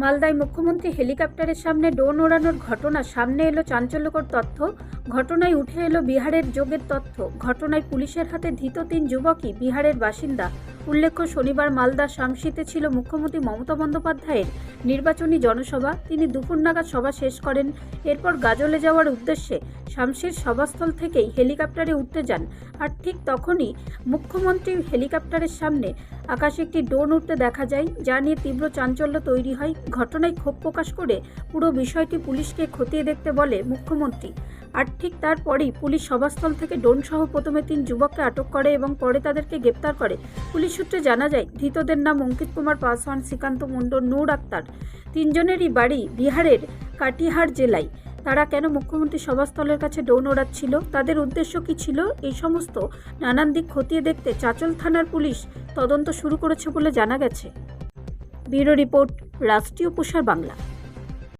মালদায় মুখ্যমন্ত্রী হেলিকপ্টারের সামনে ড্রোন ওড়ানোর ঘটনা সামনে এলো চাঞ্চল্যকর তথ্য। ঘটনায় উঠে এলো বিহারের যোগের তথ্য। ঘটনায় পুলিশের হাতে ধৃত 3 যুবকই বিহারের বাসিন্দা। উল্লেখ্য, শনিবার মালদা শামসিতে ছিল মুখ্যমন্ত্রী মমতা বন্দ্যোপাধ্যায়ের নির্বাচনী জনসভা। তিনি দুপুর নাগাদ সভা শেষ করেন। এরপর গাজলে যাওয়ার উদ্দেশ্যে শামসির সভাস্থল থেকেই হেলিকপ্টারে উঠতে যান। আর ঠিক তখনই মুখ্যমন্ত্রীর হেলিকপ্টারের সামনে আকাশে একটি ড্রোন উঠতে দেখা যায়, যা নিয়ে তীব্র চাঞ্চল্য তৈরি হয়। ঘটনায় ক্ষোভ প্রকাশ করে পুরো বিষয়টি পুলিশকে খতিয়ে দেখতে বলে মুখ্যমন্ত্রী। আর ঠিক তারপরেই পুলিশ সভাস্থল থেকে ড্রোন সহ প্রথমে 3 যুবককে আটক করে এবং পরে তাদেরকে গ্রেপ্তার করে। পুলিশ সূত্রে জানা যায়, ধৃতদের নাম অঙ্কিত কুমার পাসওয়ান, শ্রীকান্ত মণ্ডল, নূর আক্তার। 3 জনেরই বাড়ি বিহারের কাটিহার জেলায়। তারা কেন মুখ্যমন্ত্রী সভাস্থলের কাছে ড্রোন ওড়াচ্ছিল, তাদের উদ্দেশ্য কী ছিল, এই সমস্ত নানান দিক খতিয়ে দেখতে চাঁচল থানার পুলিশ তদন্ত শুরু করেছে বলে জানা গেছে। ব্যুরো রিপোর্ট, রাষ্ট্রীয় প্রসার বাংলা।